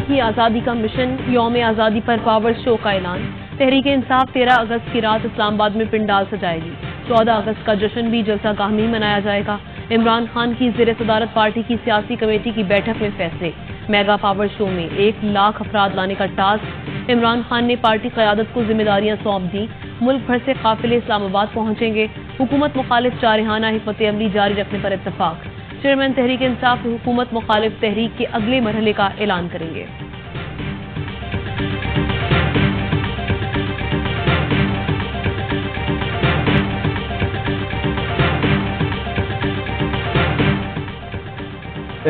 کی آزادی کا مشن، یوم آزادی پر پاور شو کا اعلان۔ تحریک انصاف 13 اگست کی رات اسلام آباد میں پنڈال سجائے گی۔ 14 اگست کا جشن بھی جلسہ گاہ میں منایا جائے گا۔ عمران خان کی زیر صدارت پارٹی کی سیاسی کمیٹی کی بیٹھک میں فیصلے۔ میگا پاور شو میں 1 لاکھ افراد لانے کا ٹاسک۔ عمران خان نے پارٹی قیادت کو ذمہ داریاں سونپ دیں۔ ملک بھر سے قافلے اسلام آباد پہنچیں گے۔ حکومت مخالف جارحانہ حکمت عملی جاری رکھنے پر اتفاق۔ چیئرمین تحریک انصاف حکومت مخالف تحریک کے اگلے مرحلے کا اعلان کریں گے۔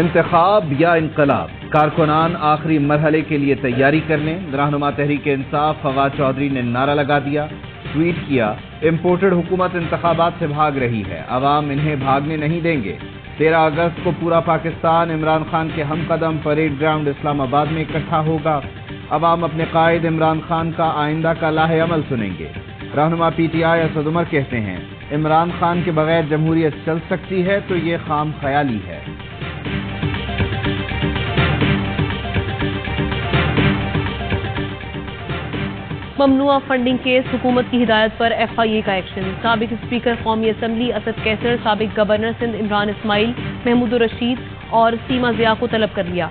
انتخاب یا انقلاب، کارکنان آخری مرحلے کے لیے تیاری کرنے، رہنما تحریک انصاف فواد چودھری نے نعرہ لگا دیا، ٹویٹ کیا، امپورٹڈ حکومت انتخابات سے بھاگ رہی ہے، عوام انہیں بھاگنے نہیں دیں گے۔ 13 اگست کو پورا پاکستان عمران خان کے ہم قدم پریڈ گراؤنڈ اسلام آباد میں اکٹھا ہوگا۔ عوام اپنے قائد عمران خان کا آئندہ کا لاہ عمل سنیں گے۔ رہنما P T I Asad Umar کہتے ہیں، عمران خان کے بغیر جمہوریت چل سکتی ہے تو یہ خام خیالی ہے۔ ممنوعہ فنڈنگ کیس، حکومت کی ہدایت پر ایف آئی اے کا ایکشن۔ سابق اسپیکر قومی اسمبلی اسد کیسر، سابق گورنر سندھ عمران اسماعیل، محمود الرشید اور سیما ضیاء کو طلب کر لیا۔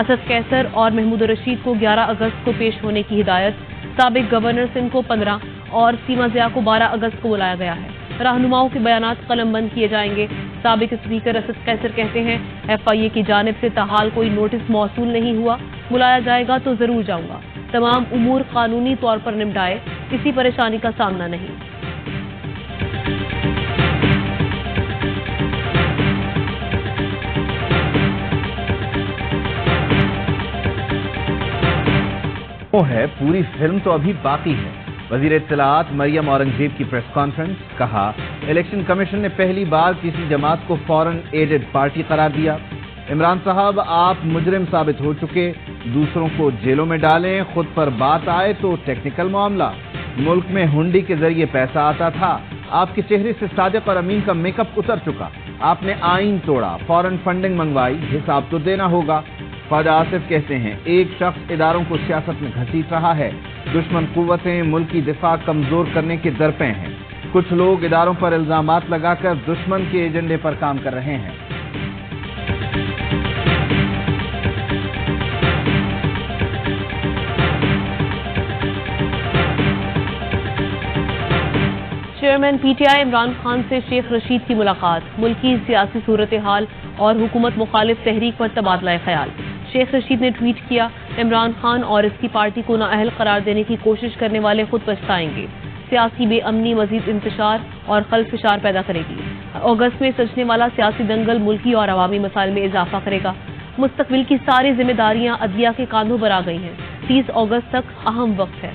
اسد کیسر اور محمود الرشید کو 11 اگست کو پیش ہونے کی ہدایت، سابق گورنر سندھ کو 15 اور سیما ضیاء کو 12 اگست کو بلایا گیا ہے۔ رہنماؤں کے بیانات قلم بند کیے جائیں گے۔ سابق اسپیکر اسد کیسر کہتے ہیں، ایف آئی اے کی جانب سے تاحال کوئی نوٹس موصول نہیں ہوا، بلایا جائے گا تو ضرور جاؤں گا۔ تمام امور قانونی طور پر نمٹائے، کسی پریشانی کا سامنا نہیں۔ وہ ہے پوری فلم تو ابھی باقی ہے۔ وزیر اطلاعات مریم اورنگزیب کی پریس کانفرنس، کہا الیکشن کمیشن نے پہلی بار کسی جماعت کو فورن ایڈڈ پارٹی قرار دیا۔ عمران صاحب، آپ مجرم ثابت ہو چکے، دوسروں کو جیلوں میں ڈالیں، خود پر بات آئے تو ٹیکنیکل معاملہ۔ ملک میں ہنڈی کے ذریعے پیسہ آتا تھا، آپ کے چہرے سے صادق اور امین کا میک اپ اتر چکا، آپ نے آئین توڑا، فورن فنڈنگ منگوائی، حساب تو دینا ہوگا۔ خواجہ آصف کہتے ہیں، ایک شخص اداروں کو سیاست میں گھسیٹ رہا ہے، دشمن قوتیں ملک کی دفاع کمزور کرنے کے درپے ہیں، کچھ لوگ اداروں پر الزامات لگا کر دشمن کے ایجنڈے پر کام کر رہے ہیں۔ Chairman P T I Imran Khan سے شیخ رشید کی ملاقات، ملکی سیاسی صورتحال اور حکومت مخالف تحریک پر تبادلہ خیال۔ شیخ رشید نے ٹویٹ کیا، عمران خان اور اس کی پارٹی کو نااہل قرار دینے کی کوشش کرنے والے خود پچھتائیں گے۔ سیاسی بے امنی مزید انتشار اور خلفشار پیدا کرے گی۔ اگست میں سجنے والا سیاسی دنگل ملکی اور عوامی مسائل میں اضافہ کرے گا۔ مستقبل کی ساری ذمہ داریاں عدلیہ کے کاندھوں پر آ گئی ہیں۔ 30 اگست تک اہم وقت ہے۔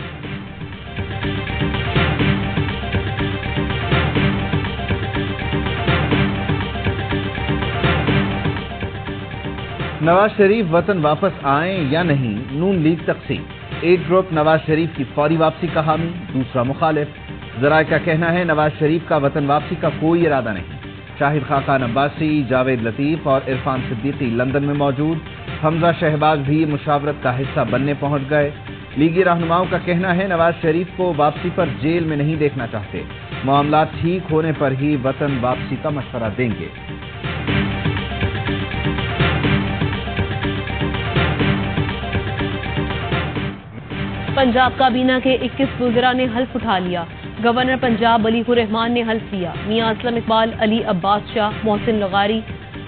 نواز شریف وطن واپس آئیں یا نہیں، نون لیگ تقسیم۔ ایک گروپ نواز شریف کی فوری واپسی کا حامی، دوسرا مخالف۔ ذرائع کا کہنا ہے نواز شریف کا وطن واپسی کا کوئی ارادہ نہیں۔ شاہد خاقان عباسی، جاوید لطیف اور عرفان صدیقی لندن میں موجود، حمزہ شہباز بھی مشاورت کا حصہ بننے پہنچ گئے۔ لیگی رہنماؤں کا کہنا ہے نواز شریف کو واپسی پر جیل میں نہیں دیکھنا چاہتے، معاملات ٹھیک ہونے پر ہی وطن واپسی کا مشورہ دیں گے۔ پنجاب کابینہ کے 21 وزراء نے حلف اٹھا لیا۔ گورنر پنجاب علیق الرحمان نے حلف لیا۔ میاں اسلم اقبال، علی عباس شاہ، محسن لغاری،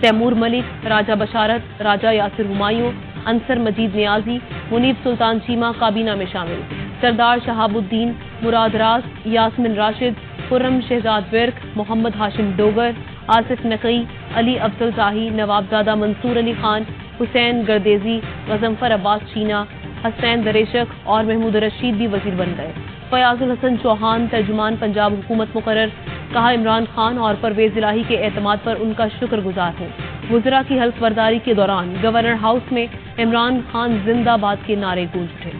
تیمور ملک، راجہ بشارت، راجہ یاسر ہمایوں، انصر مجید نیازی، منیب سلطان چیمہ کابینہ میں شامل۔ سردار شہاب الدین، مراد راز، یاسمین راشد، خرم شہزاد ورک، محمد ہاشم ڈوگر، آصف نقی، علی افضل زاہی، نوابزادہ منصور علی خان، حسین گردیزی، غضنفر عباس چینا، حسین دریشک اور محمود رشید بھی وزیر بن گئے۔ فیاض الحسن چوہان، ترجمان پنجاب حکومت مقرر، کہا عمران خان اور پرویز الہی کے اعتماد پر ان کا شکر گزار ہوں۔ وزراء کی حلف برداری کے دوران گورنر ہاؤس میں عمران خان زندہ باد کے نعرے گونج اٹھے۔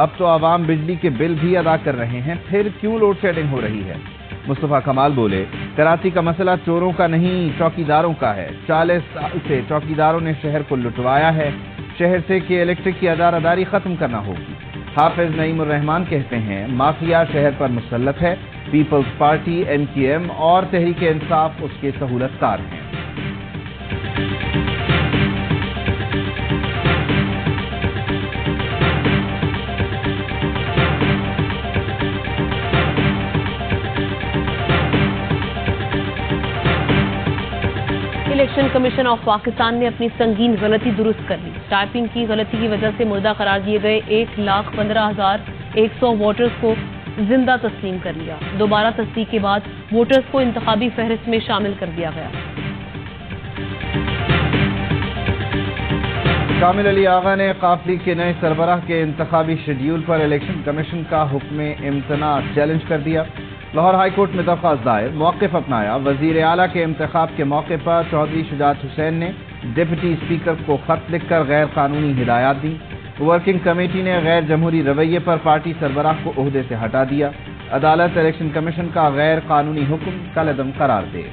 اب تو عوام بجلی کے بل بھی ادا کر رہے ہیں، پھر کیوں لوڈ شیڈنگ ہو رہی ہے؟ مصطفیٰ کمال بولے، کراچی کا مسئلہ چوروں کا نہیں، چوکیداروں کا ہے۔ 40 سال سے چوکیداروں نے شہر کو لٹوایا ہے، شہر سے کہ الیکٹرک کی ادارہ ختم کرنا ہوگی۔ حافظ نعیم الرحمان کہتے ہیں، مافیا شہر پر مسلط ہے، پیپلز پارٹی، MQM اور تحریک انصاف اس کے سہولت کار ہیں۔ الیکشن کمیشن آف پاکستان نے اپنی سنگین غلطی درست کر لی۔ ٹائپنگ کی غلطی کی وجہ سے مردہ قرار دیے گئے 1,15,100 ووٹرز کو زندہ تسلیم کر لیا۔ دوبارہ تصدیق کے بعد ووٹرز کو انتخابی فہرست میں شامل کر دیا گیا۔ کامل علی آغا نے قافلی کے نئے سربراہ کے انتخابی شیڈیول پر الیکشن کمیشن کا حکم امتناع چیلنج کر دیا۔ لاہور ہائی کورٹ میں درخواست دائر، موقف اپنایا۔ وزیر اعلیٰ کے انتخاب کے موقع پر چودھری شجاعت حسین نے ڈپٹی اسپیکر کو خط لکھ کر غیر قانونی ہدایات دی۔ ورکنگ کمیٹی نے غیر جمہوری رویے پر پارٹی سربراہ کو عہدے سے ہٹا دیا۔ عدالت الیکشن کمیشن کا غیر قانونی حکم کالعدم قرار دے۔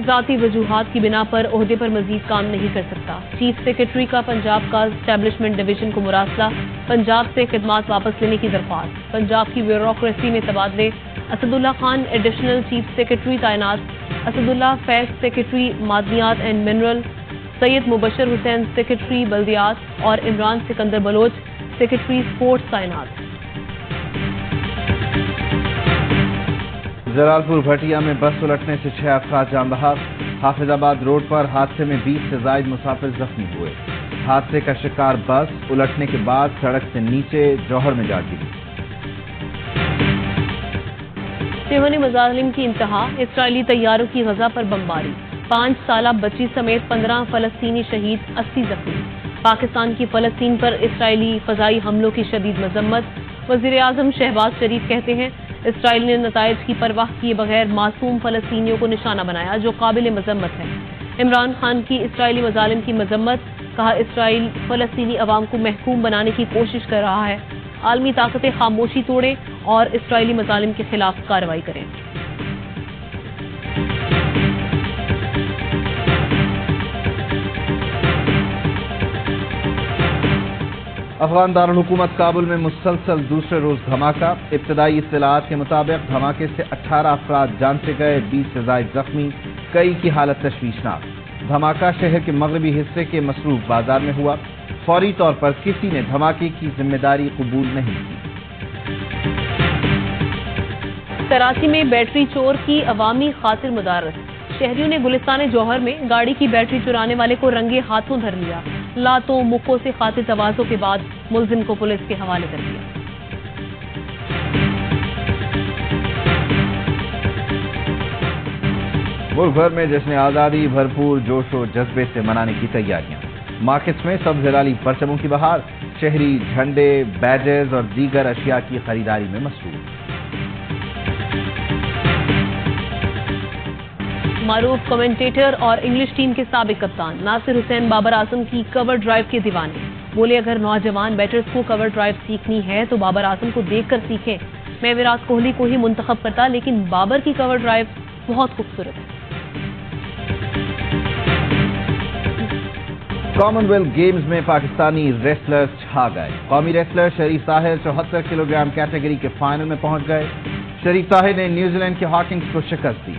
ذاتی وجوہات کی بنا پر عہدے پر مزید کام نہیں کر سکتا۔ چیف سیکرٹری کا پنجاب کا اسٹیبلشمنٹ ڈویژن کو مراسلہ، پنجاب سے خدمات واپس لینے کی درخواست۔ پنجاب کی بیوروکریسی میں تبادلے، Asad Ullah Khan additional chief secretary تعینات، اسد اللہ فیض سیکرٹری معدنیات and mineral, Syed Mubashir Hussain secretary بلدیات اور عمران سکندر بلوچ سیکرٹری سپورٹس تعینات۔ جلال پور بھٹیا میں بس الٹنے سے 6 افراد جاں بحق۔ حافظ آباد روڈ پر حادثے میں 20 سے زائد مسافر زخمی ہوئے۔ حادثے کا شکار بس الٹنے کے بعد سڑک سے نیچے جوہر میں جا گری۔ صہیونی مظالم کی انتہا، اسرائیلی طیاروں کی غزہ پر بمباری، 5 سالہ بچی سمیت 15 فلسطینی شہید، 80 زخمی۔ پاکستان کی فلسطین پر اسرائیلی فضائی حملوں کی شدید مذمت۔ وزیر اعظم شہباز شریف کہتے ہیں، اسرائیل نے نتائج کی پرواہ کیے بغیر معصوم فلسطینیوں کو نشانہ بنایا جو قابل مذمت ہے۔ عمران خان کی اسرائیلی مظالم کی مذمت، کہا اسرائیل فلسطینی عوام کو محکوم بنانے کی کوشش کر رہا ہے۔ عالمی طاقتیں خاموشی توڑیں اور اسرائیلی مظالم کے خلاف کارروائی کریں۔ افغان دارالحکومت کابل میں مسلسل دوسرے روز دھماکہ۔ ابتدائی اطلاعات کے مطابق دھماکے سے 18 افراد جان سے گئے، 20 سے زائد زخمی، کئی کی حالت تشویشناک۔ دھماکہ شہر کے مغربی حصے کے مصروف بازار میں ہوا۔ فوری طور پر کسی نے دھماکے کی ذمہ داری قبول نہیں کی۔ کراچی میں بیٹری چور کی عوامی خاطر مدارس، شہریوں نے گلستان جوہر میں گاڑی کی بیٹری چرانے والے کو رنگے ہاتھوں دھر لیا۔ لاتوں مکوں سے خاطر تواضع کے بعد ملزم کو پولیس کے حوالے کر دیا۔ ملک بھر میں جشن آزادی بھرپور جوش و جذبے سے منانے کی تیاریاں۔ مارکیٹس میں سبز ہلالی پرچموں کی بہار، شہری جھنڈے، بیجز اور دیگر اشیاء کی خریداری میں مصروف۔ معروف کمنٹیٹر اور انگلش ٹیم کے سابق کپتان ناصر حسین بابر اعظم کی کور ڈرائیو کے دیوانے، بولے اگر نوجوان بیٹرز کو کور ڈرائیو سیکھنی ہے تو بابر اعظم کو دیکھ کر سیکھیں۔ میں وراٹ کوہلی کو ہی منتخب کرتا لیکن بابر کی کور ڈرائیو بہت خوبصورت ہے۔ کامن ویلتھ گیمز میں پاکستانی ریسلرز چھا گئے۔ قومی ریسلر شریف طاہر 74 کلو گرام کیٹیگری کے فائنل میں پہنچ گئے۔ شریف طاہر نے نیوزی لینڈ کے ہاکنگز کو شکست دی۔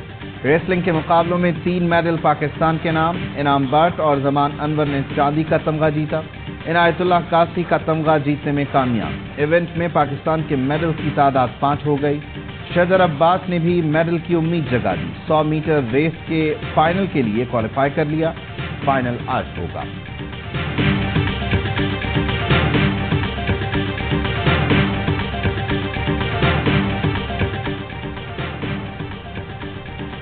ریسلنگ کے مقابلوں میں 3 میڈل پاکستان کے نام، انعام بٹ اور زمان انور نے چاندی کا تمغہ جیتا، عنایت اللہ قاسی کا تمغہ جیتنے میں کامیاب۔ ایونٹ میں پاکستان کے میڈل کی تعداد 5 ہو گئی۔ شجر عباس نے بھی میڈل کی امید جگا دی۔ 100 میٹر ریس کے فائنل کے لیے کوالیفائی کر لیا۔ فائنل آج ہوگا۔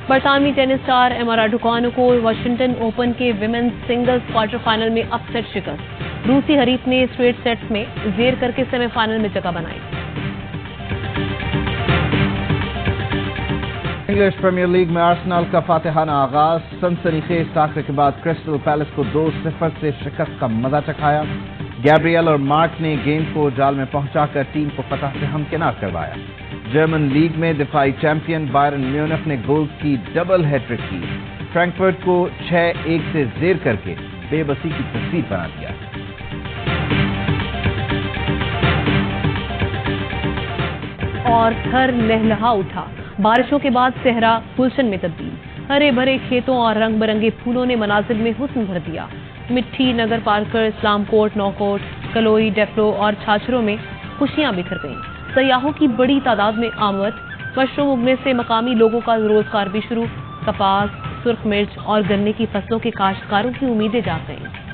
برطانوی ٹینس اسٹار ایما راڈوکانو کو واشنگٹن اوپن کے ویمنز سنگلز کوارٹر فائنل میں اپ سیٹ شکست۔ روسی حریف نے اسٹریٹ سیٹس میں زیر کر کے سیمی فائنل میں جگہ بنائی۔ انگلش پریمیئر لیگ میں آرسنل کا فاتحانہ آغاز، سنسنیخیز ٹاکرے کے بعد کرسٹل پیلس کو 2-0 سے شکست کا مزہ چکھایا۔ گیبریل اور مارک نے گیند کو جال میں پہنچا کر ٹیم کو فتح سے ہمکنار کروایا۔ جرمن لیگ میں دفاعی چیمپئن بائرن میونخ نے گولز کی ڈبل ہیٹرک کی، فرینکفرٹ کو 6-1 سے زیر کر کے بے بسی کی تصویر بنا دیا۔ اور تھر لہلہا اٹھا، بارشوں کے بعد صحرا گلشن میں تبدیل، ہرے بھرے کھیتوں اور رنگ برنگے پھولوں نے مناظر میں حسن بھر دیا۔ مٹھی، نگر پارکر، اسلام کوٹ، نوکوٹ، کلوئی، ڈیفلو اور چھاچروں میں خوشیاں بکھر گئیں۔ سیاحوں کی بڑی تعداد میں آمد، مشروم اگنے سے مقامی لوگوں کا روزگار بھی شروع، کپاس، سرخ مرچ اور گنے کی فصلوں کے کاشتکاروں کی امیدیں جاگ گئیں۔